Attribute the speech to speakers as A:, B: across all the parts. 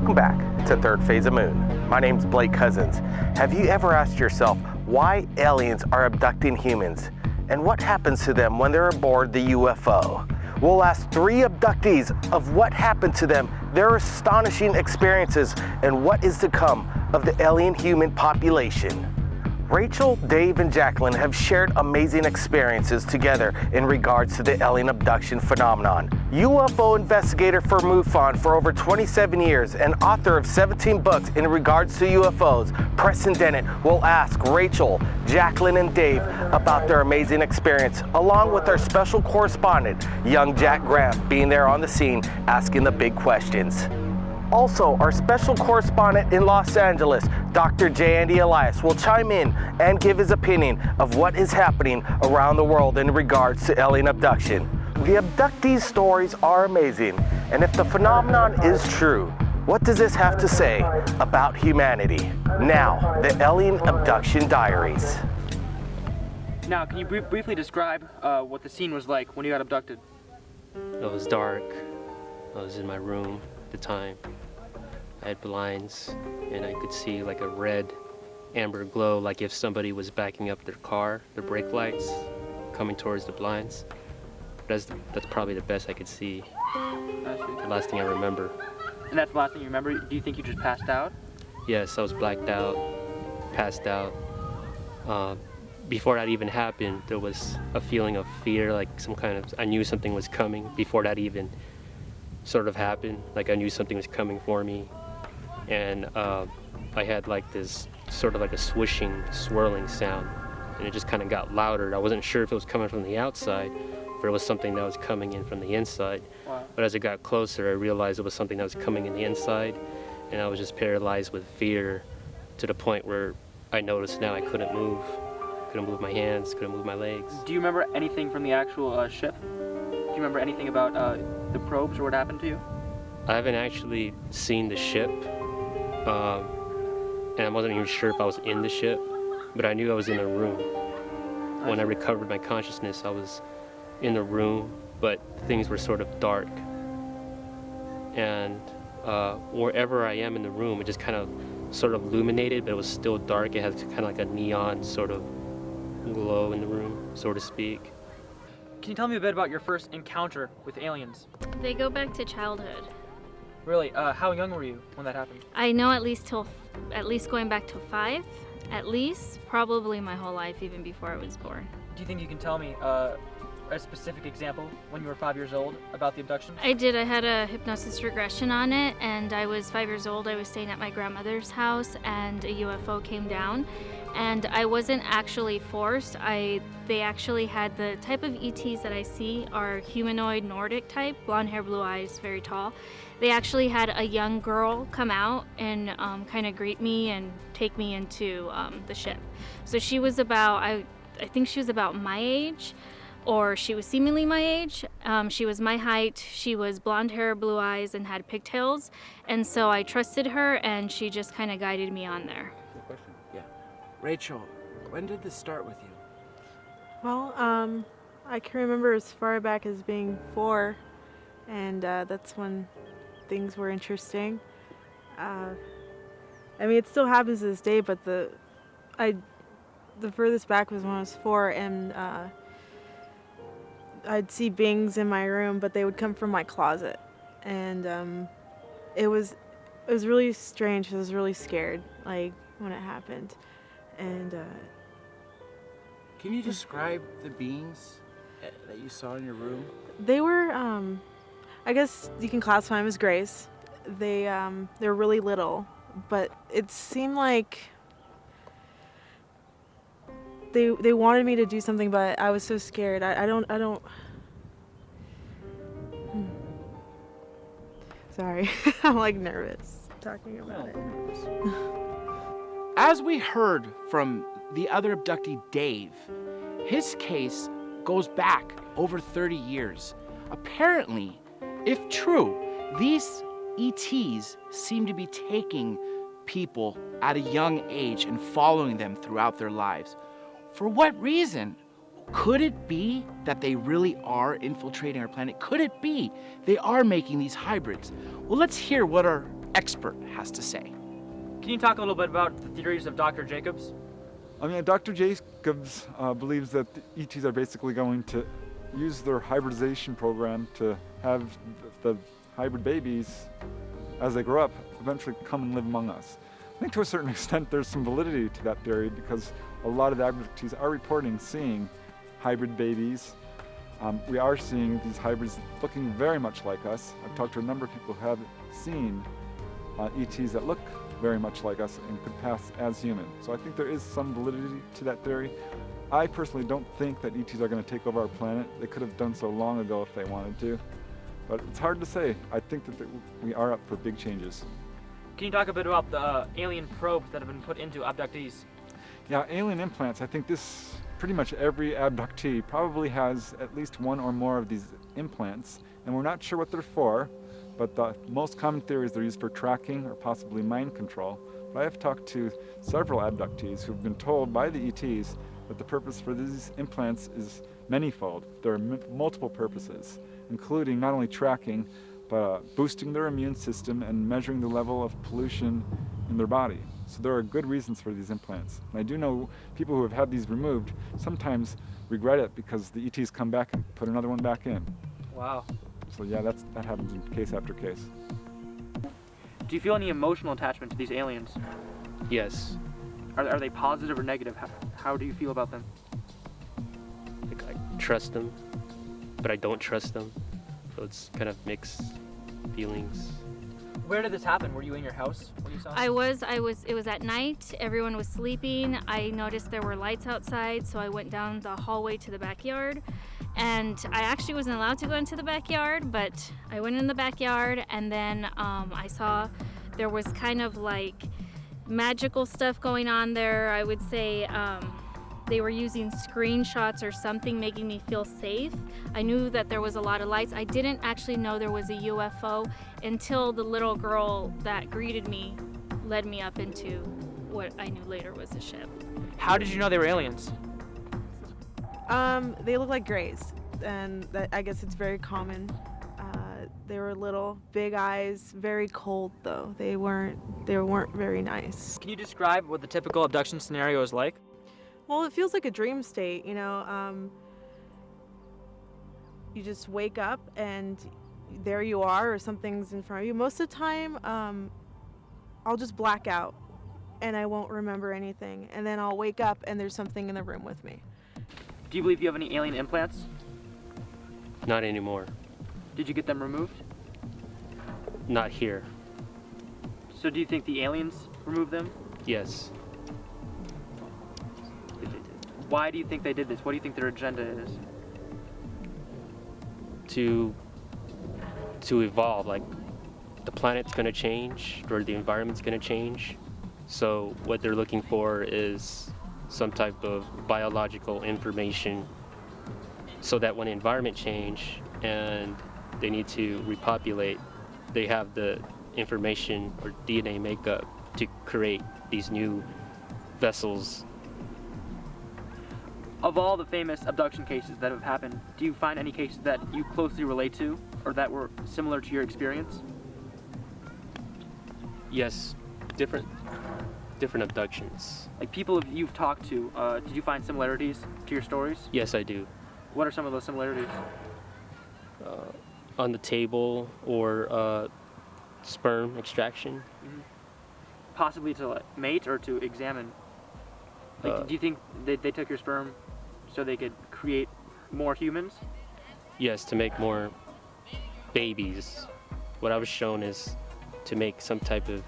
A: Welcome back to Third Phase of Moon. My name's Blake Cousins. Have you ever asked yourself why aliens are abducting humans? And what happens to them when they're aboard the UFO? We'll ask 3 abductees of what happened to them, their astonishing experiences, and what is to come of the alien-human population. Rachel, Dave, and Jacqueline have shared amazing experiences together in regards to the alien abduction phenomenon. UFO investigator for MUFON for over 27 years and author of 17 books in regards to UFOs, Preston Dennett will ask Rachel, Jacqueline, and Dave about their amazing experience, along with our special correspondent, young Jack Graham, being there on the scene asking the big questions. Also, our special correspondent in Los Angeles, Dr. J. Andy Elias, will chime in and give his opinion of what is happening around the world in regards to alien abduction. The abductees' stories are amazing, and if the phenomenon is true, what does this have to say about humanity? Now, the Alien Abduction Diaries.
B: Now, can you briefly describe what the scene was like when you got abducted?
C: It was dark. I was in my room at the time. I had blinds, and I could see like a red amber glow, like if somebody was backing up their car, their brake lights, coming towards the blinds. That's probably the best I could see. The last thing I remember.
B: And that's the last thing you remember? Do you think you just passed out?
C: Yes, I was blacked out, passed out. Before that even happened, there was a feeling of fear, like I knew something was coming before that even sort of happened. Like I knew something was coming for me. And I had like this sort of like a swishing, swirling sound, and it just kind of got louder. I wasn't sure if it was coming from the outside or it was something that was coming in from the inside.
B: Wow.
C: But as it got closer, I realized it was something that was coming in the inside, and I was just paralyzed with fear to the point where I noticed now I couldn't move. Couldn't move my hands, couldn't move my legs.
B: Do you remember anything from the actual ship? Do you remember anything about the probes or what happened to you?
C: I haven't actually seen the ship. And I wasn't even sure if I was in the ship, but I knew I was in a room. When I recovered my consciousness, I was in the room, but things were sort of dark. And wherever I am in the room, it just kind of sort of illuminated, but it was still dark. It had kind of like a neon sort of glow in the room, so to speak.
B: Can you tell me a bit about your first encounter with aliens?
D: They go back to childhood.
B: Really? How young were you when that happened?
D: I know at least going back to 5, at least, probably my whole life, even before I was born.
B: Do you think you can tell me a specific example when you were 5 years old about the abduction?
D: I did. I had a hypnosis regression on it, and I was 5 years old. I was staying at my grandmother's house, and a UFO came down, and I wasn't actually forced. They actually had the type of ETs that I see are humanoid Nordic type, blonde hair, blue eyes, very tall. They actually had a young girl come out and kind of greet me and take me into the ship. So she was about, I think she was about my age, or she was seemingly my age. She was my height, she was blonde hair, blue eyes, and had pigtails. And so I trusted her, and she just kind of guided me on there.
E: Good question. Yeah. Rachel, when did this start with you?
F: Well, I can remember as far back as being 4, and that's when things were interesting. I mean, it still happens to this day, but the furthest back was when I was 4, and I'd see beings in my room, but they would come from my closet, and it was really strange. I was really scared, like, when it happened, and
E: Can you describe the beings that you saw in your room?
F: they were, I guess you can classify them as grays. They're really little, but it seemed like they wanted me to do something, but I was so scared. I don't. Sorry, I'm like nervous talking about it.
E: As we heard from the other abductee, Dave, his case goes back over 30 years. Apparently, if true, these ETs seem to be taking people at a young age and following them throughout their lives. For what reason? Could it be that they really are infiltrating our planet? Could it be they are making these hybrids? Well, let's hear what our expert has to say.
B: Can you talk a little bit about the theories of Dr. Jacobs?
G: I mean, Dr. Jacobs believes that the ETs are basically going to use their hybridization program to have the hybrid babies, as they grow up, eventually come and live among us. I think to a certain extent there's some validity to that theory because a lot of the abductees are reporting seeing hybrid babies. We are seeing these hybrids looking very much like us. I've talked to a number of people who have seen ETs that look very much like us and could pass as human. So I think there is some validity to that theory. I personally don't think that ETs are going to take over our planet. They could have done so long ago if they wanted to. But it's hard to say. I think that we are up for big changes.
B: Can you talk a bit about the alien probes that have been put into abductees?
G: Yeah, alien implants. I think pretty much every abductee probably has at least one or more of these implants, and we're not sure what they're for, but the most common theory is they're used for tracking or possibly mind control. But I have talked to several abductees who've been told by the ETs that the purpose for these implants is manifold. There are multiple purposes, including not only tracking, but boosting their immune system and measuring the level of pollution in their body. So there are good reasons for these implants. And I do know people who have had these removed sometimes regret it because the ETs come back and put another one back in.
B: Wow.
G: So yeah, that happens in case after case.
B: Do you feel any emotional attachment to these aliens?
C: Yes.
B: Are they positive or negative? How do you feel about them?
C: Like, I trust them, but I don't trust them. So it's kind of mixed feelings.
B: Where did this happen? Were you in your house when you saw it?
D: It was at night. Everyone was sleeping. I noticed there were lights outside, so I went down the hallway to the backyard. And I actually wasn't allowed to go into the backyard, but I went in the backyard, and then I saw there was kind of like magical stuff going on there. I would say they were using screenshots or something, making me feel safe. I knew that there was a lot of lights. I didn't actually know there was a UFO until the little girl that greeted me led me up into what I knew later was a ship.
B: How did you know they were aliens?
F: They look like grays, and I guess it's very common. They were little, big eyes, very cold though. They weren't very nice.
B: Can you describe what the typical abduction scenario is like?
F: Well, it feels like a dream state, you know. You just wake up and there you are, or something's in front of you. Most of the time, I'll just black out and I won't remember anything. And then I'll wake up and there's something in the room with me.
B: Do you believe you have any alien implants?
C: Not anymore.
B: Did you get them removed?
C: Not here.
B: So do you think the aliens removed them?
C: Yes.
B: Why do you think they did this? What do you think their agenda is?
C: To evolve, like the planet's gonna change or the environment's gonna change. So what they're looking for is some type of biological information so that when the environment change and they need to repopulate, they have the information or DNA makeup to create these new vessels.
B: Of all the famous abduction cases that have happened, do you find any cases that you closely relate to or that were similar to your experience?
C: Yes, different abductions.
B: Like people you've talked to, did you find similarities to your stories?
C: Yes, I do.
B: What are some of those similarities?
C: On the table or sperm extraction.
B: Possibly to like, mate or to examine? Like, do you think they took your sperm so they could create more humans?
C: Yes, to make more babies. What I was shown is to make some type of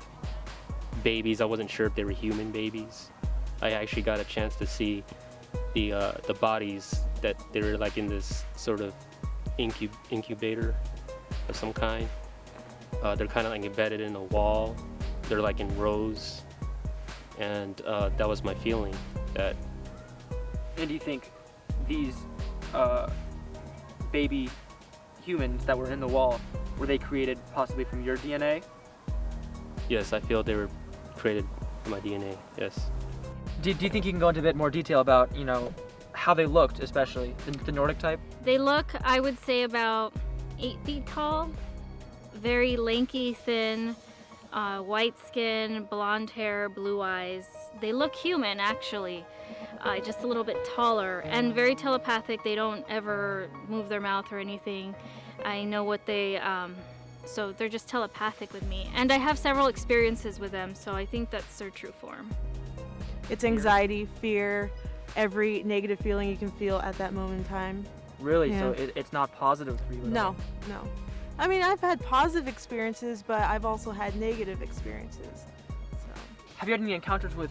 C: babies. I wasn't sure if they were human babies. I actually got a chance to see the bodies that they were like in this sort of incubator of some kind. They're kind of like embedded in a wall. They're like in rows, and that was my feeling. That.
B: And do you think these baby humans that were in the wall, were they created possibly from your DNA?
C: Yes, I feel they were created from my DNA, yes.
B: Do you think you can go into a bit more detail about, you know, how they looked, especially the Nordic type?
D: They look, I would say, about 8 feet tall, very lanky, thin, white skin, blonde hair, blue eyes. They look human, actually, just a little bit taller and very telepathic. They don't ever move their mouth or anything. I know what they, so they're just telepathic with me. And I have several experiences with them, so I think that's their true form.
F: It's anxiety, fear, every negative feeling you can feel at that moment in time.
B: Really?
F: Yeah.
B: So it's not positive for you at all?
F: No. I mean, I've had positive experiences, but I've also had negative experiences. So.
B: Have you had any encounters with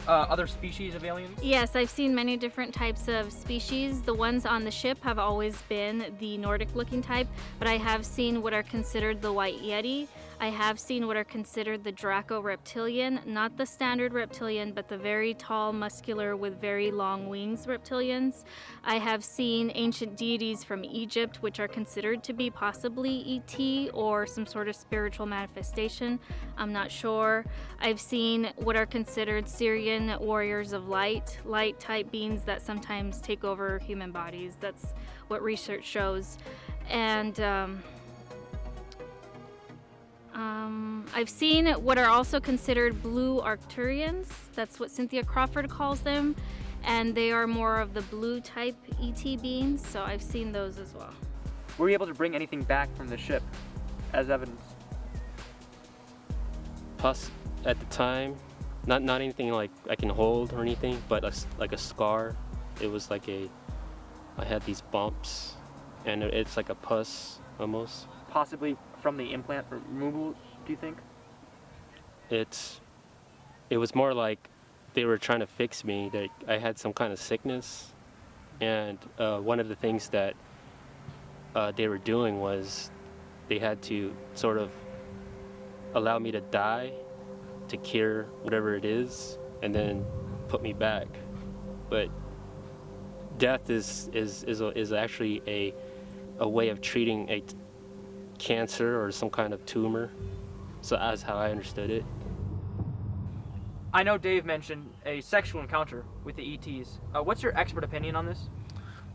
B: other species of aliens?
D: Yes, I've seen many different types of species. The ones on the ship have always been the Nordic-looking type, but I have seen what are considered the White Yeti. I have seen what are considered the Draco reptilian, not the standard reptilian, but the very tall, muscular, with very long wings reptilians. I have seen ancient deities from Egypt, which are considered to be possibly ET or some sort of spiritual manifestation. I'm not sure. I've seen what are considered Syrian warriors of light type beings that sometimes take over human bodies. That's what research shows. And I've seen what are also considered blue Arcturians. That's what Cynthia Crawford calls them. And they are more of the blue type ET beings, so I've seen those as well.
B: Were you able to bring anything back from the ship as evidence?
C: Plus, at the time, not anything like I can hold or anything, but like a scar. It was like I had these bumps, and it's like a pus almost.
B: Possibly from the implant removal, do you think?
C: It was more like they were trying to fix me, that I had some kind of sickness, and one of the things that they were doing was they had to sort of allow me to die to cure whatever it is and then put me back. But death is actually a way of treating a cancer or some kind of tumor. So that's how I understood it.
B: I know Dave mentioned a sexual encounter with the ETs. What's your expert opinion on this?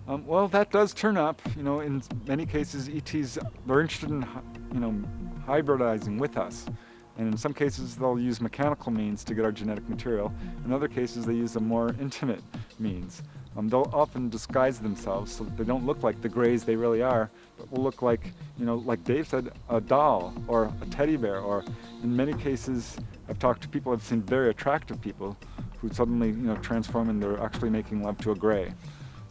G: Well, that does turn up. You know, in many cases, ETs, they're interested in, hybridizing with us. And in some cases, they'll use mechanical means to get our genetic material. In other cases, they use a more intimate means. They'll often disguise themselves so that they don't look like the Greys they really are, but will look like, like Dave said, a doll or a teddy bear. Or in many cases, I've talked to people, I've seen very attractive people who suddenly, transform and they're actually making love to a Grey.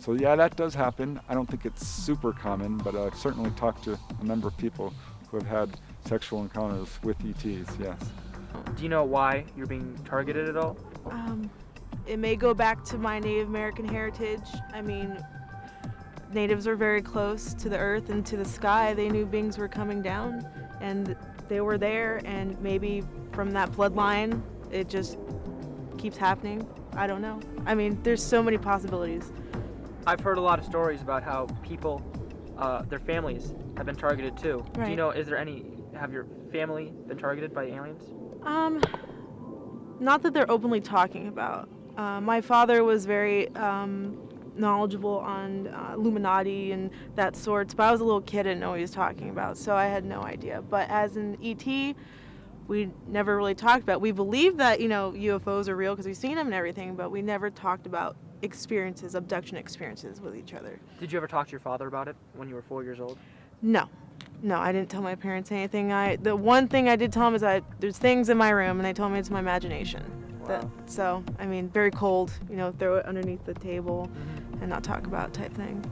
G: So yeah, that does happen. I don't think it's super common, but I've certainly talked to a number of people who have had sexual encounters with ETs, yes.
B: Do you know why you're being targeted at all?
F: It may go back to my Native American heritage. I mean, natives are very close to the earth and to the sky. They knew beings were coming down and they were there, and maybe from that bloodline, it just keeps happening. I don't know. I mean, there's so many possibilities.
B: I've heard a lot of stories about how people, their families have been targeted too.
F: Right.
B: Do you know, have your family been targeted by aliens?
F: Not that they're openly talking about. My father was very knowledgeable on Illuminati and that sorts, but I was a little kid and didn't know what he was talking about, so I had no idea. But as an ET, we never really talked about it. We believe that, UFOs are real because we've seen them and everything, but we never talked about abduction experiences with each other.
B: Did you ever talk to your father about it when you were 4 years old?
F: No, I didn't tell my parents anything. The one thing I did tell them is that there's things in my room, and they told me it's my imagination.
B: Wow.
F: So, I mean, very cold, throw it underneath the table and not talk about type thing.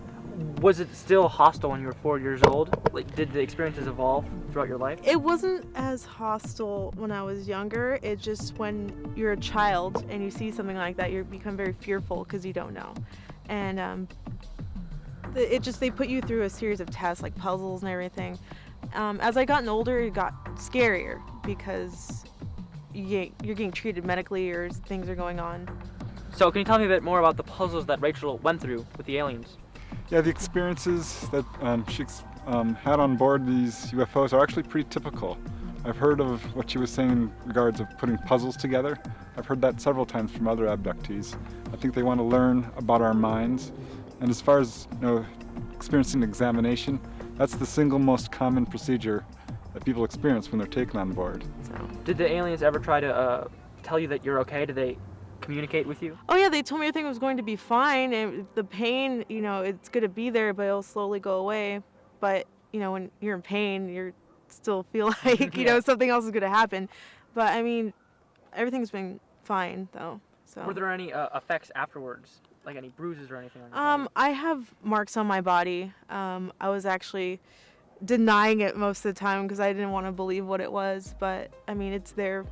B: Was it still hostile when you were 4 years old? Like, did the experiences evolve throughout your life?
F: It wasn't as hostile when I was younger. It's just when you're a child and you see something like that, you become very fearful because you don't know. And they put you through a series of tests, like puzzles and everything. As I gotten older, it got scarier because you're getting treated medically or things are going on.
B: So can you tell me a bit more about the puzzles that Rachel went through with the aliens?
G: Yeah, the experiences that she had on board these UFOs are actually pretty typical. I've heard of what she was saying in regards of putting puzzles together. I've heard that several times from other abductees. I think they want to learn about our minds. And as far as experiencing examination, that's the single most common procedure that people experience when they're taken on board.
F: So.
B: Did the aliens ever try to tell you that you're okay? Did they communicate with you?
F: Oh yeah, they told me everything was going to be fine, and the pain, you know, it's going to be there, but it'll slowly go away. But, you know, when you're in pain, you still feel like, you know, something else is going to happen. But, I mean, everything's been fine, though. So.
B: Were there any effects afterwards? Like any bruises or anything on your body?
F: I have marks on my body. I was actually denying it most of the time because I didn't want to believe what it was. But, I mean, it's there,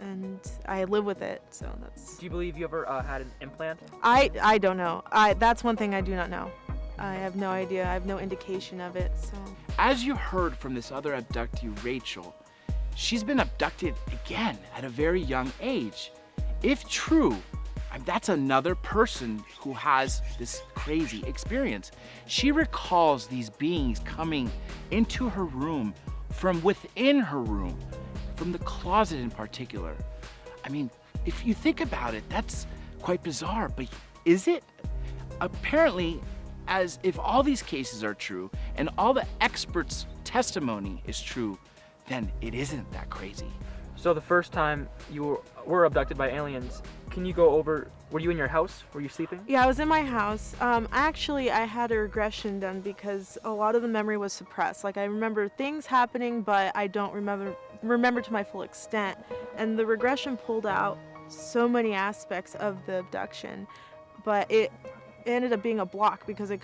F: and I live with it, so that's...
B: Do you believe you ever had an implant?
F: I don't know. That's one thing I do not know. I have no idea. I have no indication of it, so...
E: As you heard from this other abductee, Rachel, she's been abducted again at a very young age. If true, that's another person who has this crazy experience. She recalls these beings coming into her room from within her room, from the closet in particular. I mean, if you think about it, that's quite bizarre, but is it? Apparently, as if all these cases are true and all the experts' testimony is true, then it isn't that crazy.
B: So the first time you were abducted by aliens, can you go over, were you in your house? Were you sleeping?
F: Yeah, I was in my house. Actually, I had a regression done because a lot of the memory was suppressed. Like, I remember things happening, but I don't remember to my full extent. And the regression pulled out so many aspects of the abduction, but it ended up being a block because it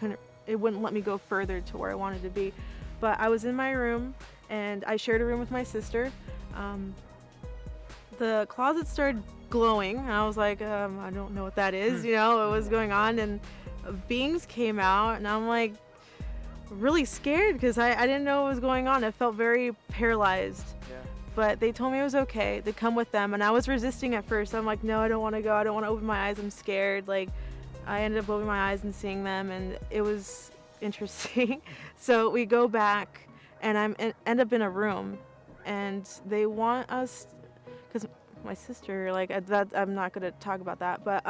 F: wouldn't let me go further to where I wanted to be. But I was in my room, and I shared a room with my sister. The closet started glowing, and I was like, I don't know what that is, you know, what was going on, and beings came out, and I'm like really scared because I didn't know what was going on. I felt very paralyzed.
B: Yeah.
F: But they told me it was okay to come with them, and I was resisting at first. I'm like, no, I don't want to go. I don't want to open my eyes. I'm scared. Like, I ended up opening my eyes and seeing them, and it was interesting. So we go back, and end up in a room, and they want us, because my sister, like, that, I'm not going to talk about that, but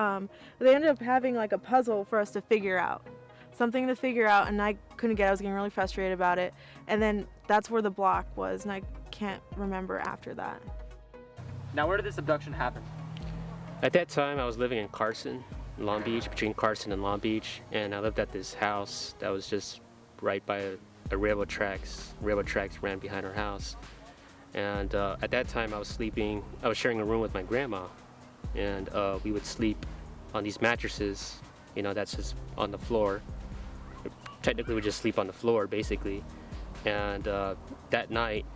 F: they ended up having like a puzzle for us to figure out. Something to figure out, and I couldn't get it. I was getting really frustrated about it. And then that's where the block was, and I can't remember after that.
B: Now, where did this abduction happen?
C: At that time, I was living in Carson, Long Beach, between Carson and Long Beach, and I lived at this house that was just right by a railroad tracks. Railroad tracks ran behind our house. And at that time, I was sharing a room with my grandma, and we would sleep on these mattresses, you know, that's just on the floor. Technically, we just sleep on the floor, basically. And that night,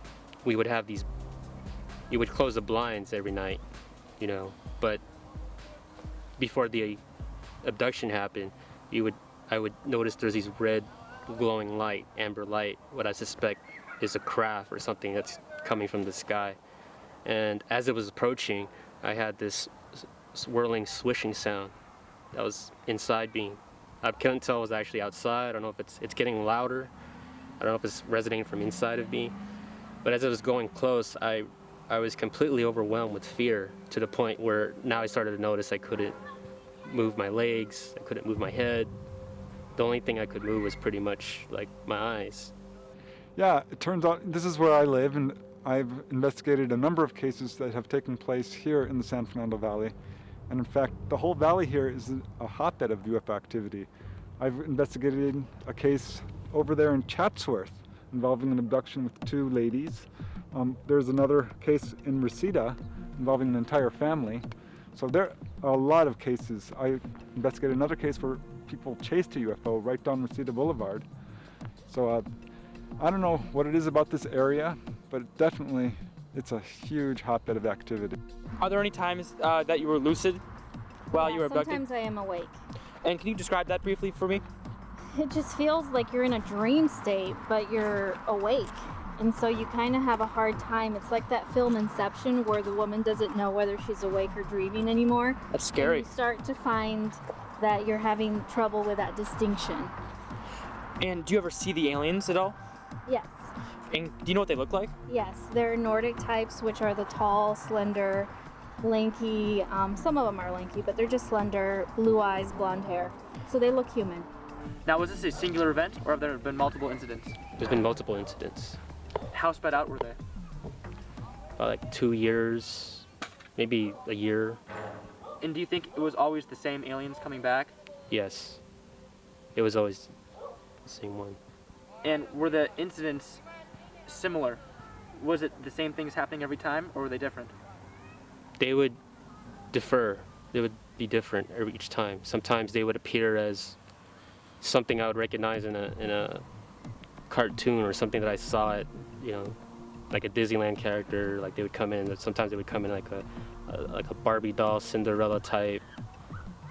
C: we would have you would close the blinds every night, you know, but before the abduction happened, I would notice there's these red glowing light, amber light, what I suspect is a craft or something that's coming from the sky. And as it was approaching, I had this swirling, swishing sound that was inside me. I couldn't tell it was actually outside. I don't know if it's getting louder. I don't know if it's resonating from inside of me. But as it was going close, I was completely overwhelmed with fear, to the point where now I started to notice I couldn't move my legs, I couldn't move my head. The only thing I could move was pretty much like my eyes.
G: Yeah, it turns out this is where I live, and I've investigated a number of cases that have taken place here in the San Fernando Valley. And in fact, the whole valley here is a hotbed of UFO activity. I've investigated a case over there in Chatsworth involving an abduction with 2 ladies. There's another case in Reseda involving an entire family. So there are a lot of cases. I investigated another case where people chased a UFO right down Reseda Boulevard. So I don't know what it is about this area, but definitely it's a huge hotbed of activity.
B: Are there any times that you were lucid while you were abducted?
D: Sometimes I am awake.
B: And can you describe that briefly for me?
D: It just feels like you're in a dream state, but you're awake. And so you kind of have a hard time. It's like that film Inception, where the woman doesn't know whether she's awake or dreaming anymore.
B: That's scary.
D: And you start to find that you're having trouble with that distinction.
B: And do you ever see the aliens at all?
D: Yes.
B: And do you know what they look like?
D: Yes, they're Nordic types, which are the tall, slender, lanky. Some of them are lanky, but they're just slender, blue eyes, blonde hair. So they look human.
B: Now, was this a singular event, or have there been multiple incidents?
C: There's been multiple incidents.
B: how spread out were they?
C: About like 2 years, maybe a year.
B: And do you think it was always the same aliens coming back?
C: Yes. It was always the same one.
B: And were the incidents similar? Was it the same things happening every time, or were they different?
C: They would differ. They would be different each time. Sometimes they would appear as something I would recognize in a cartoon or something that I saw at, like a Disneyland character. Like they would come in. Sometimes they would come in like a Barbie doll, Cinderella type.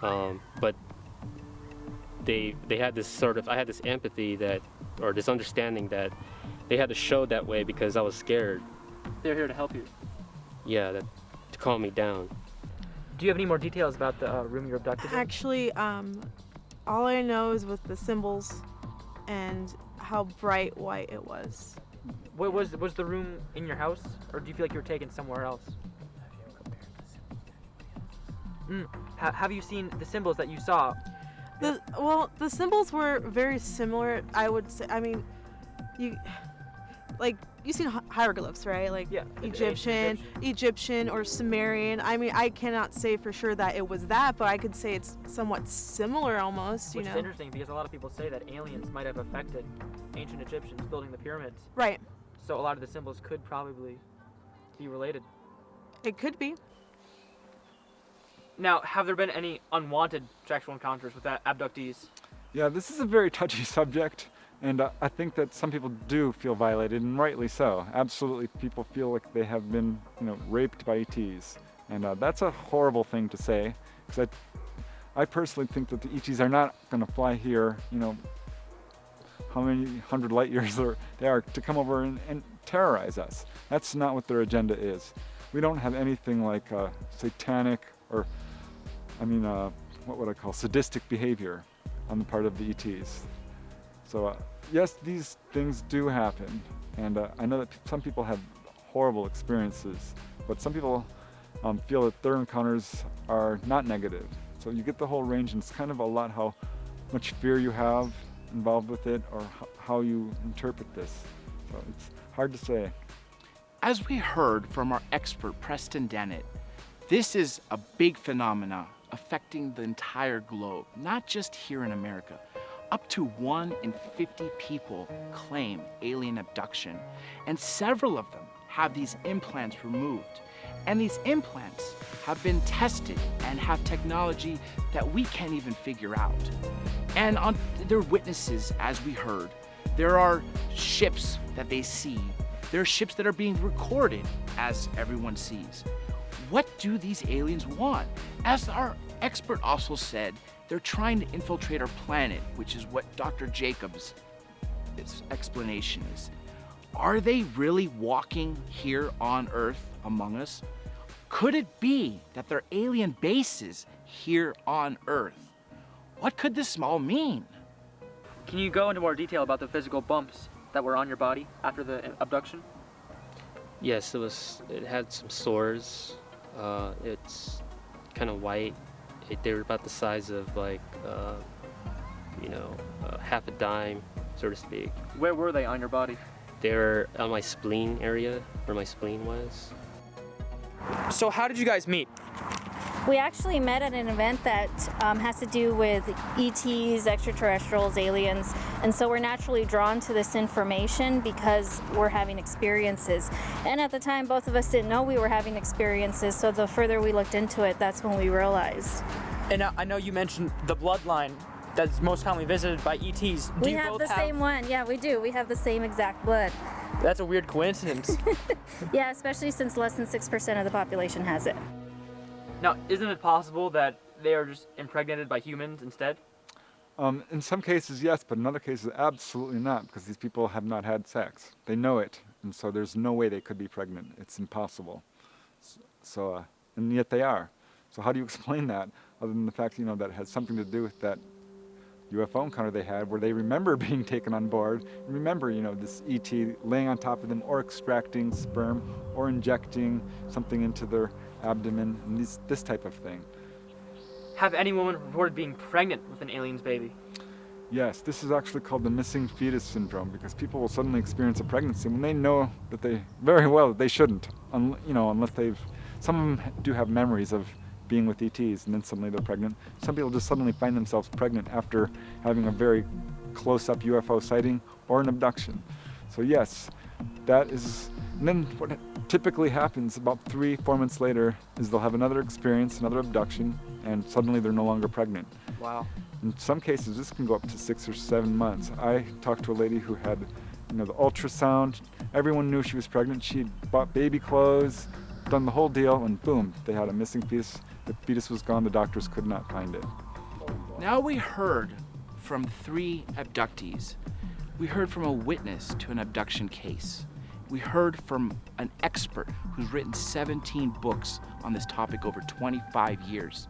C: But they had this sort of, I had this empathy or this understanding that they had to show that way because I was scared.
B: They're here to help you.
C: Yeah, to calm me down.
B: Do you have any more details about the room you were abducted in?
F: Actually, all I know is with the symbols and how bright white it was.
B: What was the room in your house, or do you feel like you were taken somewhere else? Have you seen the symbols that you saw?
F: The symbols were very similar, I would say. I mean, you've seen hieroglyphs, right? Like
B: Yeah,
F: Egyptian or Sumerian. I mean, I cannot say for sure that it was that, but I could say it's somewhat similar almost,
B: Which is interesting because a lot of people say that aliens might have affected ancient Egyptians building the pyramids.
F: Right.
B: So a lot of the symbols could probably be related.
F: It could be.
B: Now, have there been any unwanted sexual encounters with abductees?
G: Yeah, this is a very touchy subject, and I think that some people do feel violated, and rightly so. Absolutely, people feel like they have been, raped by ETs, and that's a horrible thing to say, because I personally think that the ETs are not going to fly here, how many 100 light years they are to come over and terrorize us. That's not what their agenda is. We don't have anything like satanic or, what would I call sadistic behavior on the part of the ETs. So yes, these things do happen, and I know that some people have horrible experiences, but some people feel that their encounters are not negative. So you get the whole range, and it's kind of a lot how much fear you have involved with it, or how you interpret this. So it's hard to say.
E: As we heard from our expert Preston Dennett, this is a big phenomena affecting the entire globe, not just here in America. Up to 1 in 50 people claim alien abduction, and several of them have these implants removed. And these implants have been tested and have technology that we can't even figure out. And they're witnesses, as we heard. There are ships that they see. There are ships that are being recorded, as everyone sees. What do these aliens want? As our expert also said, they're trying to infiltrate our planet, which is what Dr. Jacobs' explanation is. Are they really walking here on Earth among us? Could it be that they're alien bases here on Earth? What could this all mean?
B: Can you go into more detail about the physical bumps that were on your body after the abduction?
C: Yes, it had some sores. It's kind of white. They were about the size of like, half a dime, so to speak.
B: Where were they on your body?
C: They were on my spleen area, where my spleen was.
B: So how did you guys meet?
D: We actually met at an event that has to do with ETs, extraterrestrials, aliens, and so we're naturally drawn to this information because we're having experiences. And at the time, both of us didn't know we were having experiences, so the further we looked into it, that's when we realized.
B: And I know you mentioned the bloodline that's most commonly visited by ETs.
D: We have the same one. Yeah, we do. We have the same exact blood.
B: That's a weird coincidence.
D: Yeah, especially since less than 6% of the population has it.
B: Now, isn't it possible that they are just impregnated by humans instead?
G: In some cases, yes, but in other cases, absolutely not, because these people have not had sex. They know it, and so there's no way they could be pregnant. It's impossible. So, and yet they are. So how do you explain that, other than the fact, that it has something to do with that UFO encounter they had, where they remember being taken on board, and remember, this ET laying on top of them, or extracting sperm, or injecting something into their abdomen, and this type of thing.
B: Have any women reported being pregnant with an alien's baby?
G: Yes, this is actually called the missing fetus syndrome, because people will suddenly experience a pregnancy when they know that they very well they shouldn't, unless some of them do have memories of being with ETs, and then suddenly they're pregnant. Some people just suddenly find themselves pregnant after having a very close-up UFO sighting or an abduction. So yes, that is. And then what typically happens about 3-4 months later is they'll have another experience, another abduction, and suddenly they're no longer pregnant.
B: Wow.
G: In some cases, this can go up to 6 or 7 months. I talked to a lady who had, the ultrasound. Everyone knew she was pregnant. She'd bought baby clothes, done the whole deal, and boom, they had a missing fetus. The fetus was gone. The doctors could not find it.
E: Now we heard from 3 abductees. We heard from a witness to an abduction case. We heard from an expert who's written 17 books on this topic over 25 years.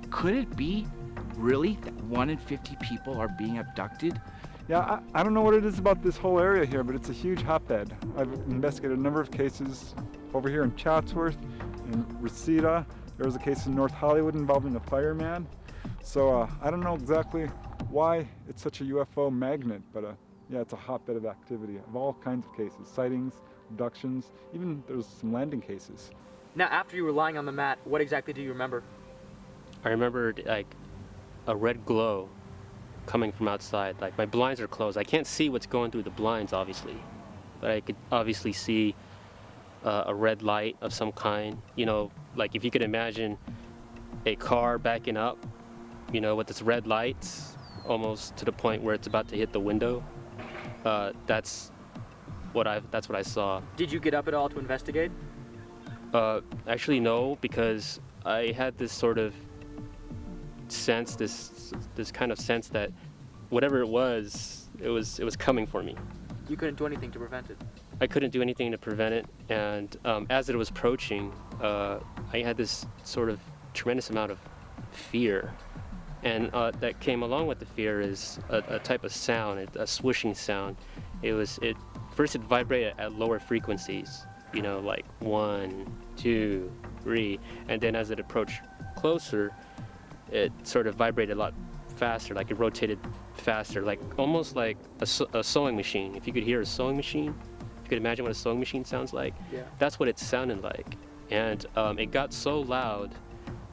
E: Could it be really that 1 in 50 people are being abducted?
G: Yeah, I don't know what it is about this whole area here, but it's a huge hotbed. I've investigated a number of cases over here in Chatsworth, in Reseda. There was a case in North Hollywood involving a fireman. So I don't know exactly why it's such a UFO magnet, but yeah, it's a hotbed of activity of all kinds of cases, sightings, abductions, even there's some landing cases.
B: Now, after you were lying on the mat, what exactly do you remember?
C: I remembered like a red glow coming from outside. Like my blinds are closed. I can't see what's going through the blinds, obviously, but I could obviously see a red light of some kind. Like if you could imagine a car backing up, with its red lights, almost to the point where it's about to hit the window. That's what I saw.
B: Did you get up at all to investigate?
C: Actually, no, because I had this sort of sense, this kind of sense that whatever it was coming for me.
B: You couldn't do anything to prevent it.
C: I couldn't do anything to prevent it, and as it was approaching, I had this sort of tremendous amount of fear, and that came along with the fear is a type of sound, a swishing sound. First it vibrated at lower frequencies, like 1, 2, 3, and then as it approached closer, it sort of vibrated a lot faster, like it rotated faster, like almost like a sewing machine. If you could hear a sewing machine, if you could imagine what a sewing machine sounds like,
B: yeah.
C: That's what it sounded like. And it got so loud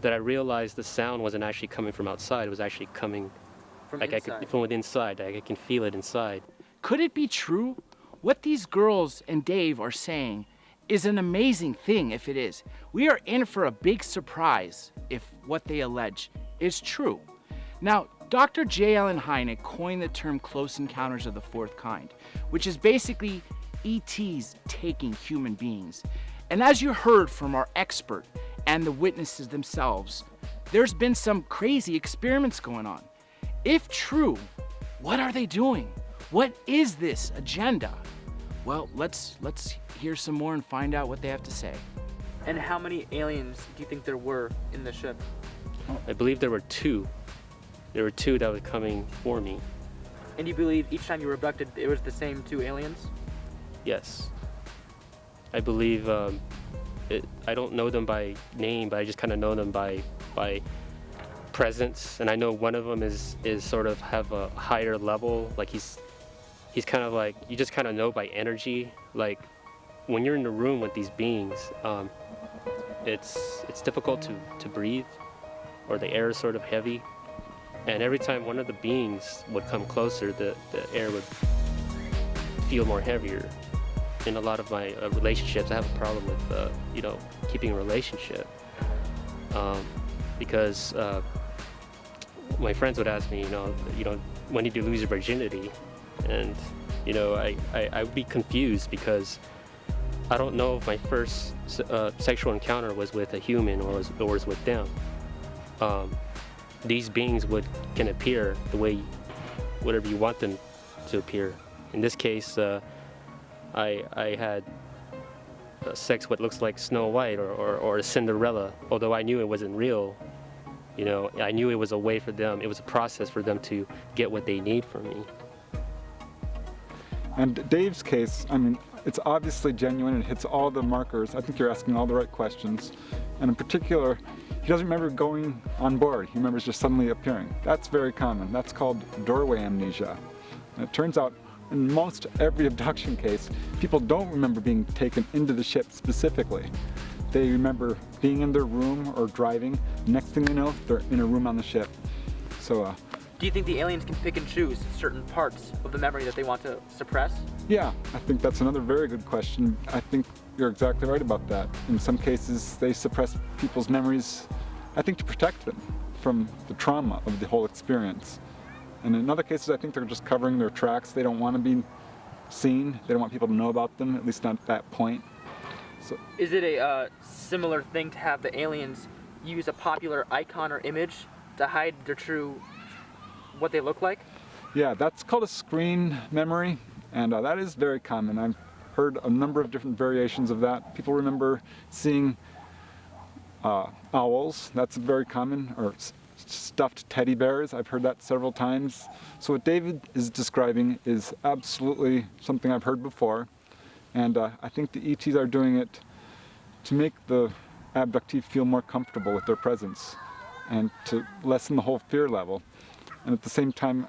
C: that I realized the sound wasn't actually coming from outside, it was actually coming
B: from
C: inside. From inside, like I can feel it inside.
E: Could it be true? What these girls and Dave are saying is an amazing thing if it is. We are in for a big surprise if what they allege is true. Now, Dr. J. Allen Hynek coined the term close encounters of the fourth kind, which is basically ETs taking human beings. And as you heard from our expert and the witnesses themselves, there's been some crazy experiments going on. If true, what are they doing? What is this agenda? Well, let's hear some more and find out what they have to say.
B: And how many aliens do you think there were in the ship?
C: I believe there were 2. There were 2 that were coming for me.
B: And you believe each time you were abducted, it was the same 2 aliens?
C: Yes. I believe I don't know them by name, but I just kind of know them by presence, and I know one of them is sort of have a higher level. Like he's kind of like, you just kind of know by energy. Like when you're in the room with these beings, it's difficult to breathe, or the air is sort of heavy. And every time one of the beings would come closer, the air would feel more heavier. In a lot of my relationships, I have a problem with keeping a relationship because my friends would ask me, when did you lose your virginity? And I would be confused because I don't know if my first sexual encounter was with a human or was with them. These beings can appear the way whatever you want them to appear. In this case, I had sex what looks like Snow White or a Cinderella, although I knew it wasn't real. I knew it was a way for them, it was a process for them to get what they need from me.
G: And Dave's case, it's obviously genuine and hits all the markers. I think you're asking all the right questions. And in particular, he doesn't remember going on board. He remembers just suddenly appearing. That's very common. That's called doorway amnesia. And it turns out in most every abduction case, people don't remember being taken into the ship specifically. They remember being in their room or driving. Next thing they know, they're in a room on the ship. So,
B: Do you think the aliens can pick and choose certain parts of the memory that they want to suppress?
G: yeah, I think that's another very good question. I think you're exactly right about that. In some cases, they suppress people's memories, I think, to protect them from the trauma of the whole experience. And in other cases, I think they're just covering their tracks. They don't want to be seen. They don't want people to know about them, at least not at that point. So,
B: Is it a similar thing to have the aliens use a popular icon or image to hide their true, what they look like?
G: yeah, that's called a screen memory, and that is very common. I've heard a number of different variations of that. People remember seeing owls. That's very common, or stuffed teddy bears. I've heard that several times. So what David is describing is absolutely something I've heard before, and I think the ETs are doing it to make the abductee feel more comfortable with their presence and to lessen the whole fear level. And at the same time,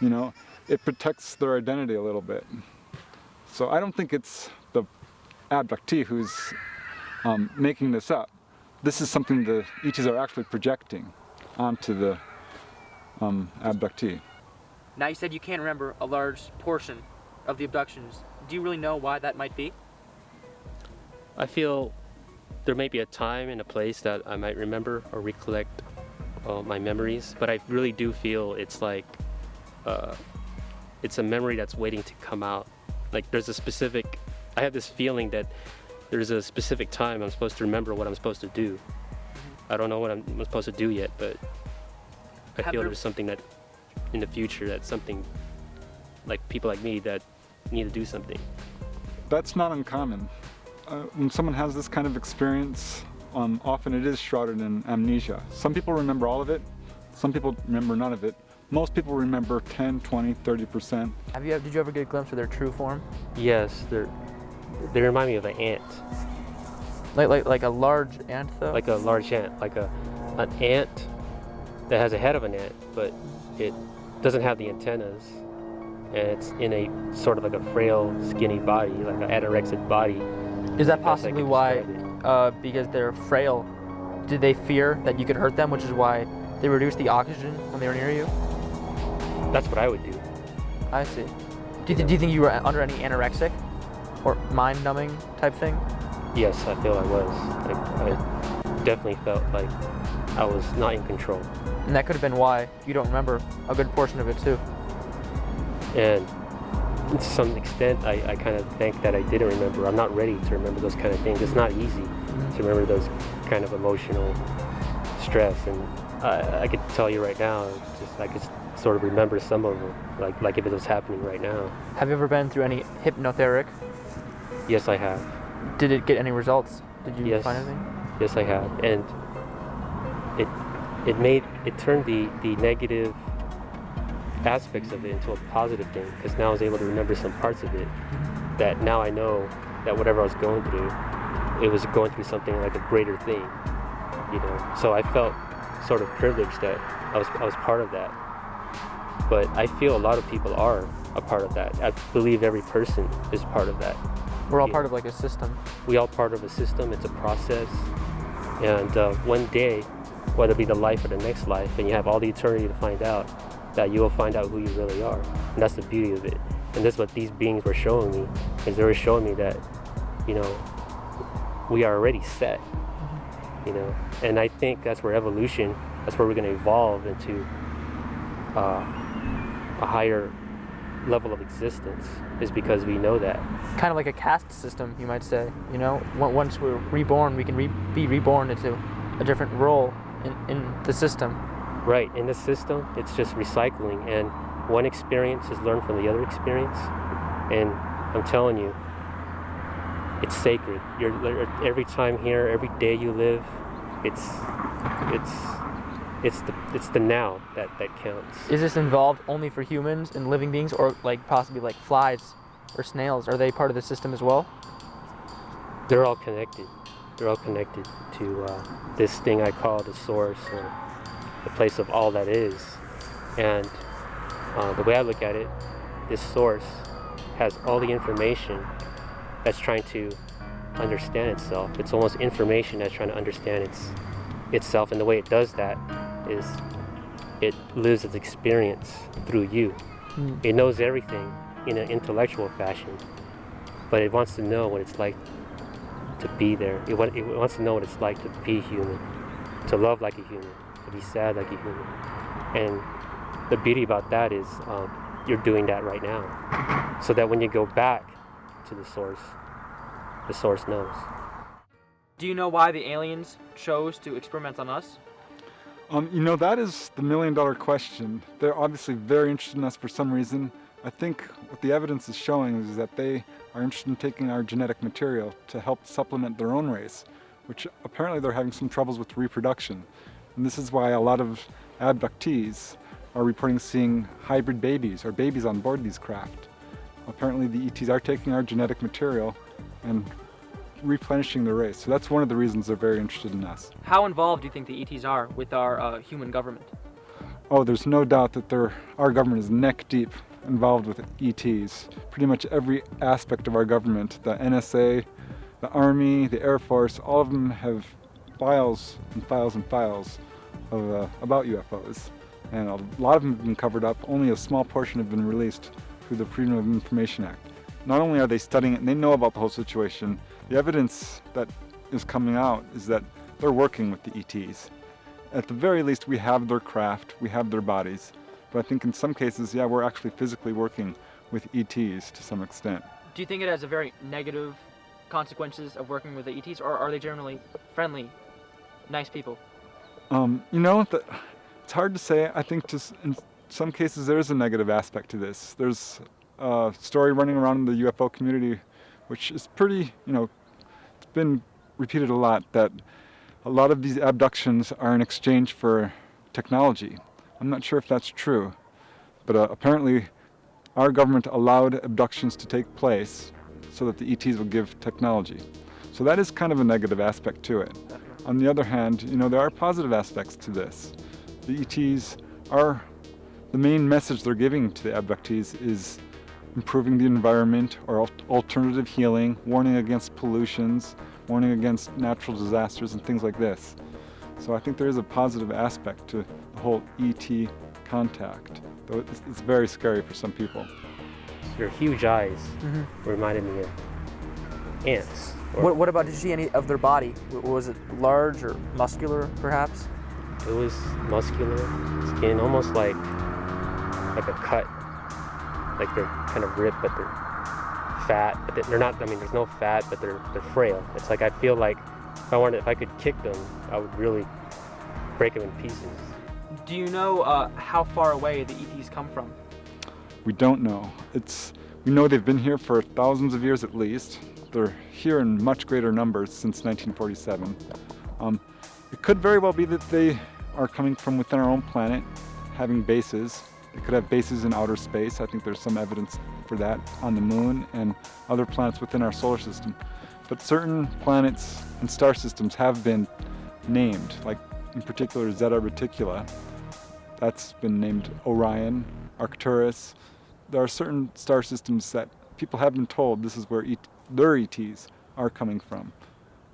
G: you know, it protects their identity a little bit. So I don't think it's the abductee who's making this up. This is something the ETs are actually projecting onto the abductee.
B: Now you said you can't remember a large portion of the abductions. Do you really know why that might be?
C: I feel there may be a time and a place that I might remember or recollect my memories, but I really do feel it's like it's a memory that's waiting to come out. Like there's a specific, I have this feeling that there's a specific time I'm supposed to remember what I'm supposed to do. I don't know what I'm supposed to do yet, but I feel there's something that in the future, that's something like people like me that need to do something.
G: That's not uncommon. When someone has this kind of experience, often it is shrouded in amnesia. Some people remember all of it, some people remember none of it. Most people remember 10, 20, 30%.
B: Did you ever get a glimpse of their true form?
C: Yes, they remind me of an ant.
B: Like a large ant though?
C: Like a large ant, like an ant that has a head of an ant, but it doesn't have the antennas, and it's in a sort of like a frail, skinny body, like an anorexic body.
B: Is that possibly why, because they're frail, did they fear that you could hurt them, which is why they reduced the oxygen when they were near you?
C: That's what I would do.
B: I see. Do you think you were under any anorexic or mind-numbing type thing?
C: Yes, I feel I was. I definitely felt like I was not in control.
B: And that could have been why you don't remember a good portion of it too.
C: And to some extent, I kind of think that I didn't remember. I'm not ready to remember those kind of things. It's not easy to remember those kind of emotional stress. And I could tell you right now, I could sort of remember some of them, like if it was happening right now.
B: Have you ever been through any hypnotherapy?
C: Yes, I have.
B: Did it get any results? Did you find anything?
C: Yes, I have. And it turned the negative aspects of it into a positive thing, because now I was able to remember some parts of it that now I know that whatever I was going through, it was going through something like a greater thing, you know. So I felt sort of privileged that I was part of that. But I feel a lot of people are a part of that. I believe every person is part of that.
B: We're all part of like a system.
C: We all part of a system. It's a process. And one day, whether it be the life or the next life, and you have all the eternity to find out, that you will find out who you really are. And that's the beauty of it. And that's what these beings were showing me, is they were showing me that, you know, we are already set, you know. And I think that's where evolution, that's where we're going to evolve into a higher level of existence, is because we know that.
B: Kind of like a caste system, you might say. You know, once we're reborn, we can be reborn into a different role in the system.
C: Right, in the system, it's just recycling, and one experience is learned from the other experience. And I'm telling you, it's sacred. Every time here, every day you live, it's the now that counts.
B: Is this involved only for humans and living beings, or like possibly like flies or snails, are they part of the system as well?
C: They're all connected. They're all connected to this thing I call the source, or the place of all that is. And the way I look at it, this source has all the information that's trying to understand itself. It's almost information that's trying to understand itself, and the way it does that is it lives its experience through you. It knows everything in an intellectual fashion, but it wants to know what it's like to be there. It wants to know what it's like to be human, to love like a human, to be sad like a human. And the beauty about that is you're doing that right now, so that when you go back to the source knows.
B: Do you know why the aliens chose to experiment on us?
G: That is the million-dollar question. They're obviously very interested in us for some reason. I think what the evidence is showing is that they are interested in taking our genetic material to help supplement their own race, which apparently they're having some troubles with reproduction. And this is why a lot of abductees are reporting seeing hybrid babies or babies on board these craft. Apparently the ETs are taking our genetic material and replenishing the race. So that's one of the reasons they're very interested in us.
B: How involved do you think the ETs are with our human government?
G: Oh, there's no doubt that our government is neck deep involved with ETs. Pretty much every aspect of our government, the NSA, the Army, the Air Force, all of them have files and files and files about UFOs. And a lot of them have been covered up. Only a small portion have been released through the Freedom of Information Act. Not only are they studying it and they know about the whole situation, the evidence that is coming out is that they're working with the ETs. At the very least, we have their craft, we have their bodies. But I think in some cases, yeah, we're actually physically working with ETs to some extent.
B: Do you think it has a very negative consequences of working with the ETs, or are they generally friendly, nice people?
G: It's hard to say. I think just in some cases there is a negative aspect to this. There's a story running around in the UFO community, which is pretty, it's been repeated a lot, that a lot of these abductions are in exchange for technology. I'm not sure if that's true, but apparently our government allowed abductions to take place so that the ETs would give technology. So that is kind of a negative aspect to it. On the other hand, there are positive aspects to this. The ETs are, the main message they're giving to the abductees is improving the environment or alternative healing, warning against pollutions, warning against natural disasters and things like this. So I think there is a positive aspect to the whole ET contact, though it's very scary for some people.
C: Your huge eyes reminded me of ants.
B: What about, did you see any of their body? Was it large or muscular, perhaps?
C: It was muscular skin, almost like a cut. Like they're kind of ripped, but they're fat. But they're not. I mean, there's no fat, but they're frail. It's like I feel like if I could kick them, I would really break them in pieces.
B: Do you know how far away the ETs come from?
G: We don't know. We know they've been here for thousands of years at least. They're here in much greater numbers since 1947. It could very well be that they are coming from within our own planet, having bases. They could have bases in outer space. I think there's some evidence for that on the moon and other planets within our solar system. But certain planets and star systems have been named, like in particular Zeta Reticuli. That's been named Orion, Arcturus. There are certain star systems that people have been told this is where their ETs are coming from.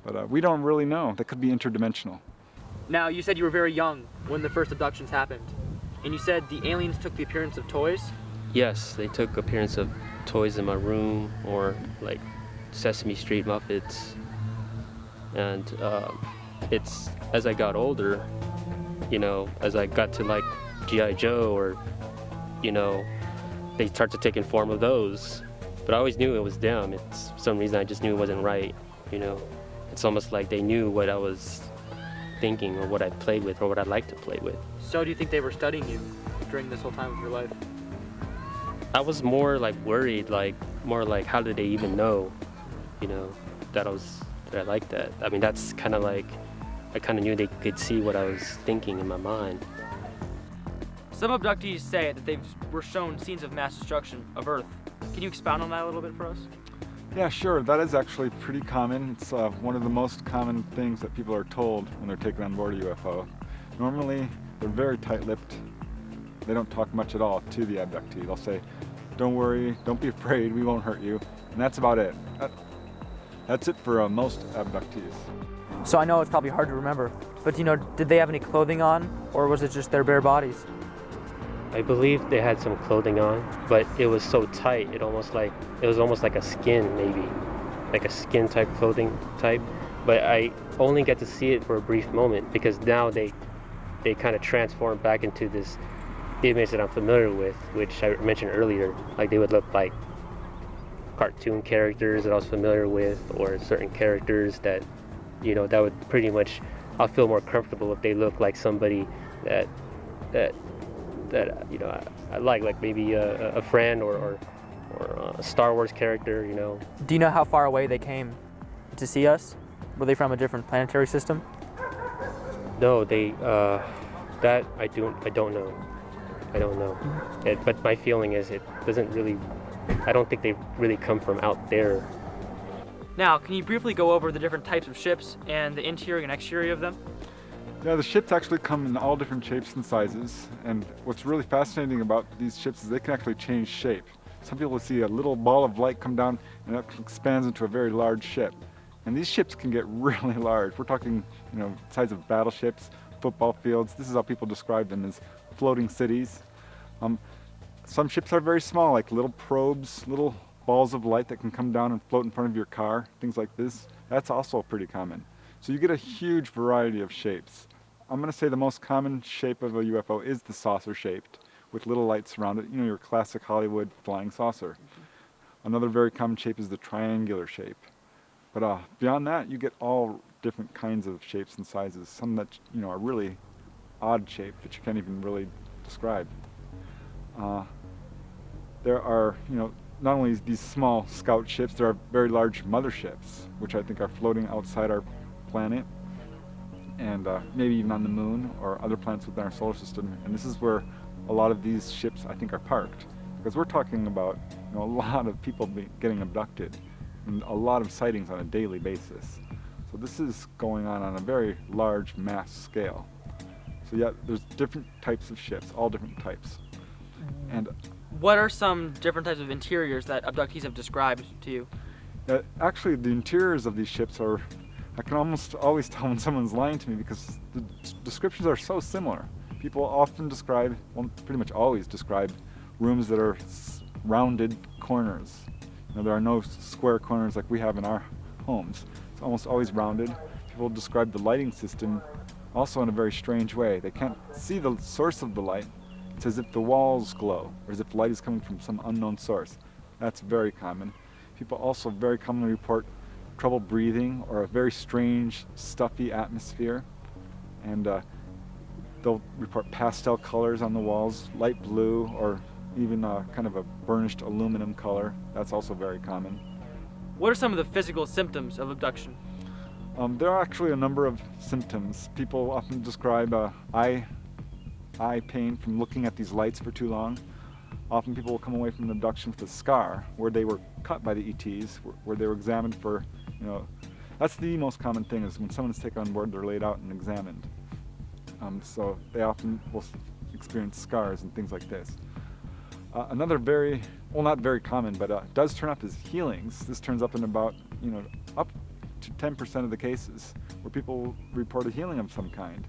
G: But we don't really know. They could be interdimensional.
B: Now, you said you were very young when the first abductions happened. And you said the aliens took the appearance of toys?
C: Yes, they took appearance of toys in my room, or like Sesame Street Muppets. And it's, as I got older, as I got to like G.I. Joe, or, they start to take in form of those. But I always knew it was them. It's for some reason I just knew it wasn't right, It's almost like they knew what I was thinking, or what I played with, or what I'd like to play with.
B: So do you think they were studying you during this whole time of your life?
C: I was more like worried, more like how did they even know, that I liked that. I mean, that's kind of like, I kind of knew they could see what I was thinking in my mind.
B: Some abductees say that they were shown scenes of mass destruction of Earth Can you expound on that a little bit for us?
G: Yeah, sure. That is actually pretty common. It's one of the most common things that people are told when they're taken on board a UFO. Normally, they're very tight-lipped. They don't talk much at all to the abductee. They'll say, "Don't worry, don't be afraid, we won't hurt you." And that's about it. That's it for most abductees.
H: So I know it's probably hard to remember, but did they have any clothing on, or was it just their bare bodies?
C: I believe they had some clothing on, but it was so tight, it was almost like a skin, maybe, like a skin type clothing type. But I only get to see it for a brief moment, because now they kind of transform back into this image that I'm familiar with, which I mentioned earlier. Like they would look like cartoon characters that I was familiar with, or certain characters that, that would pretty much, I'll feel more comfortable if they look like somebody that I like maybe a friend or a Star Wars character,
H: Do you know how far away they came to see us? Were they from a different planetary system?
C: No, that I don't know. I don't know. But my feeling is it doesn't really, I don't think they really come from out there.
B: Now, can you briefly go over the different types of ships and the interior and exterior of them?
G: Yeah, the ships actually come in all different shapes and sizes, and what's really fascinating about these ships is they can actually change shape. Some people will see a little ball of light come down and it expands into a very large ship. And these ships can get really large. We're talking, size of battleships, football fields. This is how people describe them, as floating cities. Some ships are very small, like little probes, little balls of light that can come down and float in front of your car, things like this. That's also pretty common. So you get a huge variety of shapes. I'm going to say the most common shape of a UFO is the saucer-shaped, with little lights around it, your classic Hollywood flying saucer. Another very common shape is the triangular shape. But beyond that, you get all different kinds of shapes and sizes, some that are really odd shaped that you can't even really describe. There are, not only these small scout ships, there are very large motherships, which I think are floating outside our planet, and maybe even on the moon or other planets within our solar system. And this is where a lot of these ships, I think, are parked, because we're talking about a lot of people getting abducted and a lot of sightings on a daily basis. So this is going on a very large mass scale. So yeah, there's different types of ships, all different types. And
B: what are some different types of interiors that abductees have described to you?
G: Actually, the interiors of these ships are, I can almost always tell when someone's lying to me, because the descriptions are so similar. People often describe, well, pretty much always describe rooms that are rounded corners. There are no square corners like we have in our homes. It's almost always rounded. People describe the lighting system also in a very strange way. They can't see the source of the light. It's as if the walls glow, or as if light is coming from some unknown source. That's very common. People also very commonly report trouble breathing or a very strange, stuffy atmosphere. And they'll report pastel colors on the walls, light blue, or even kind of a burnished aluminum color. That's also very common.
B: What are some of the physical symptoms of abduction?
G: There are actually a number of symptoms. People often describe eye pain from looking at these lights for too long. Often people will come away from an abduction with a scar where they were cut by the ETs, where they were examined for, that's the most common thing, is when someone's taken on board, they're laid out and examined. So they often will experience scars and things like this. Another very, well, not very common, but does turn up is healings. This turns up in about, up to 10% of the cases where people report a healing of some kind.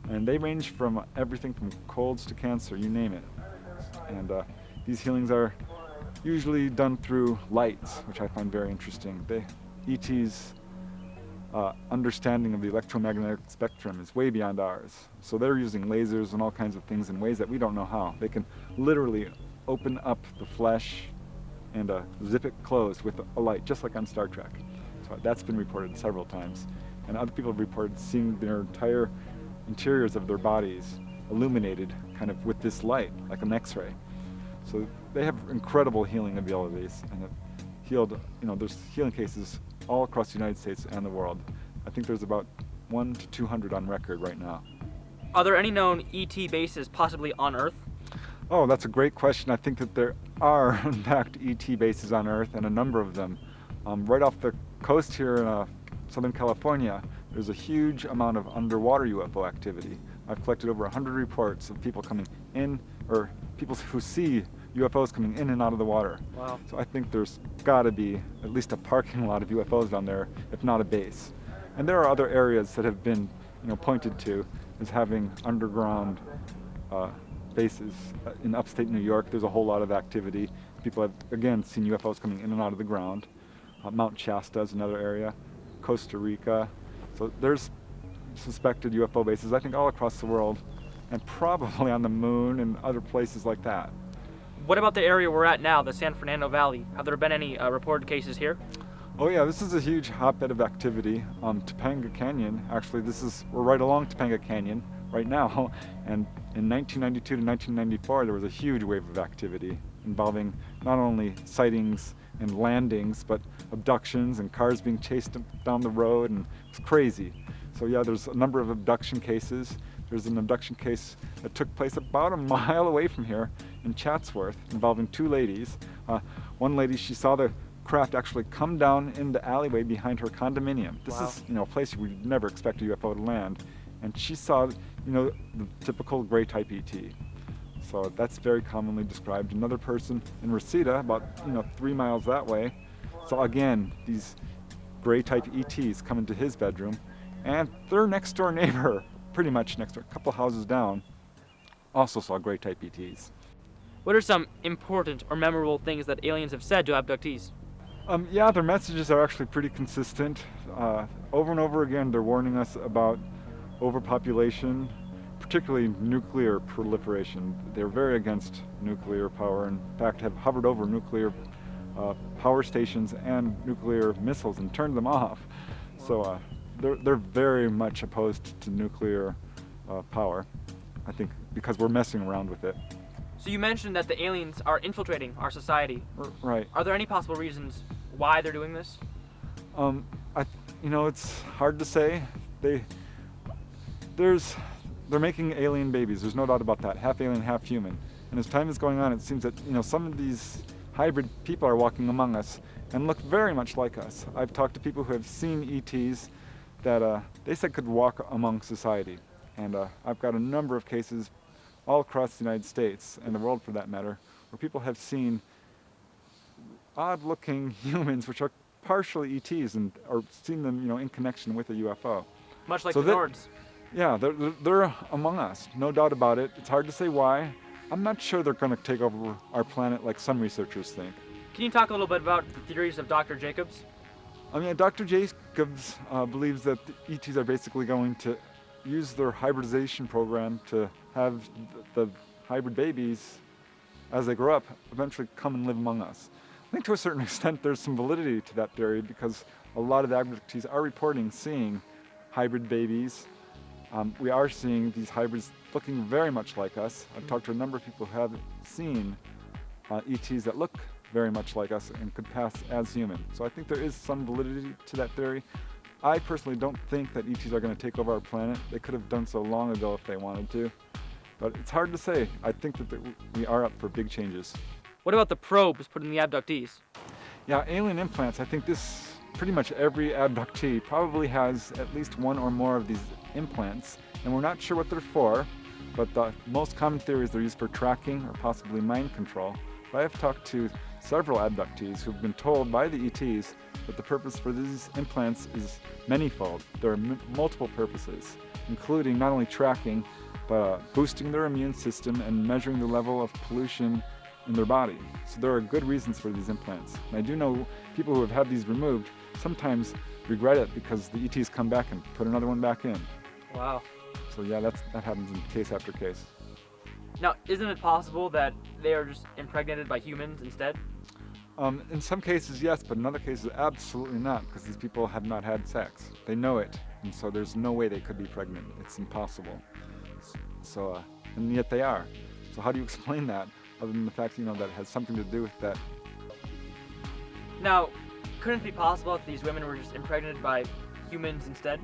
G: And they range from everything from colds to cancer, you name it. And these healings are usually done through lights, which I find very interesting. ET's understanding of the electromagnetic spectrum is way beyond ours. So they're using lasers and all kinds of things in ways that we don't know how. They can literally open up the flesh and zip it closed with a light, just like on Star Trek. So that's been reported several times. And other people have reported seeing their entire interiors of their bodies illuminated kind of with this light, like an X-ray. So they have incredible healing abilities, and have healed, there's healing cases all across the United States and the world. I think there's about 1 to 200 on record right now.
B: Are there any known ET bases possibly on Earth?
G: Oh, that's a great question. I think that there are, in fact, ET bases on Earth, and a number of them. Right off the coast here in Southern California, there's a huge amount of underwater UFO activity. I've collected over 100 reports of people coming in, or people who see UFOs coming in and out of the water.
B: Wow.
G: So I think there's got to be at least a parking lot of UFOs down there, if not a base. And there are other areas that have been, pointed to as having underground bases. In upstate New York, there's a whole lot of activity. People have, again, seen UFOs coming in and out of the ground. Mount Shasta is another area. Costa Rica. So there's suspected UFO bases, I think, all across the world, and probably on the moon and other places like that.
B: What about the area we're at now, the San Fernando Valley? Have there been any reported cases here?
G: Oh yeah, this is a huge hotbed of activity. Topanga Canyon, actually, we're right along Topanga Canyon right now, and in 1992 to 1994 there was a huge wave of activity involving not only sightings and landings, but abductions and cars being chased down the road, and it's crazy. So yeah, there's a number of abduction cases. There's an abduction case that took place about a mile away from here in Chatsworth involving two ladies. One lady, she saw the craft actually come down in the alleyway behind her condominium. This
B: Wow.
G: is, a place you would never expect a UFO to land. And she saw, the typical gray type ET. So that's very commonly described. Another person in Reseda, about 3 miles that way, saw again these gray type ETs come into his bedroom, and their next door neighbor, pretty much next door, a couple houses down, also saw gray type ETs.
B: What are some important or memorable things that aliens have said to abductees?
G: Yeah, their messages are actually pretty consistent. Over and over again, they're warning us about overpopulation, particularly nuclear proliferation. They're very against nuclear power, in fact have hovered over nuclear power stations and nuclear missiles and turned them off. So they're very much opposed to nuclear power, I think, because we're messing around with it.
B: So you mentioned that the aliens are infiltrating our society.
G: Right.
B: Are there any possible reasons why they're doing this?
G: It's hard to say. They're making alien babies. There's no doubt about that. Half alien, half human. And as time is going on, it seems that some of these hybrid people are walking among us and look very much like us. I've talked to people who have seen ETs that they said could walk among society. And I've got a number of cases all across the United States, and the world for that matter, where people have seen odd-looking humans which are partially ETs, and or seen them, in connection with a UFO.
B: Much like
G: So
B: the Nords.
G: Yeah, they're among us, no doubt about it. It's hard to say why. I'm not sure they're going to take over our planet like some researchers think.
B: Can you talk a little bit about the theories of Dr. Jacobs?
G: Dr. Jacobs believes that the ETs are basically going to use their hybridization program to have the hybrid babies, as they grow up, eventually come and live among us. I think to a certain extent there's some validity to that theory, because a lot of the abductees are reporting seeing hybrid babies. We are seeing these hybrids looking very much like us. I've talked to a number of people who have seen ETs that look very much like us and could pass as human. So I think there is some validity to that theory. I personally don't think that ETs are going to take over our planet. They could have done so long ago if they wanted to. But it's hard to say. I think that we are up for big changes.
B: What about the probes put in the abductees?
G: Yeah, alien implants. I think pretty much every abductee probably has at least one or more of these implants, and we're not sure what they're for, but the most common theory is they're used for tracking or possibly mind control. But I have talked to several abductees who've been told by the ETs that the purpose for these implants is manifold. There are multiple purposes, including not only tracking, but boosting their immune system and measuring the level of pollution in their body. So there are good reasons for these implants. And I do know people who have had these removed sometimes regret it because the ETs come back and put another one back in.
B: Wow.
G: So yeah, that happens in case after case.
B: Now, isn't it possible that they are just impregnated by humans instead?
G: In some cases, yes, but in other cases, absolutely not, because these people have not had sex. They know it, and so there's no way they could be pregnant. It's impossible. So, and yet they are. So how do you explain that, other than the fact, that it has something to do with that?
B: Now, couldn't it be possible if these women were just impregnated by humans instead?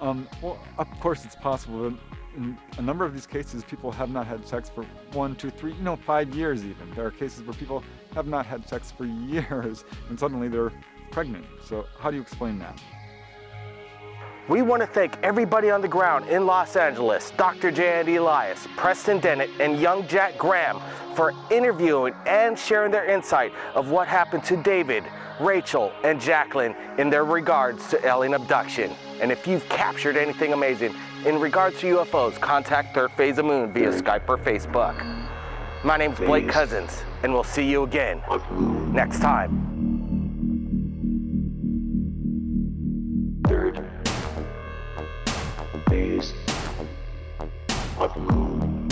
G: Well, of course it's possible, but in a number of these cases, people have not had sex for 1, 2, 3, 5 years even. There are cases where people have not had sex for years and suddenly they're pregnant. So how do you explain that?
A: We want to thank everybody on the ground in Los Angeles, Dr. J. Andy Elias, Preston Dennett, and young Jack Graham for interviewing and sharing their insight of what happened to David, Rachel, and Jacqueline in their regards to alien abduction. And if you've captured anything amazing in regards to UFOs, contact Third Phase of Moon via Skype or Facebook. My name's Blake Cousins, and we'll see you again next time.
I: Third phase of moon.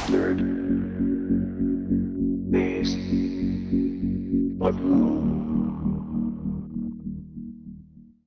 I: Third phase of moon.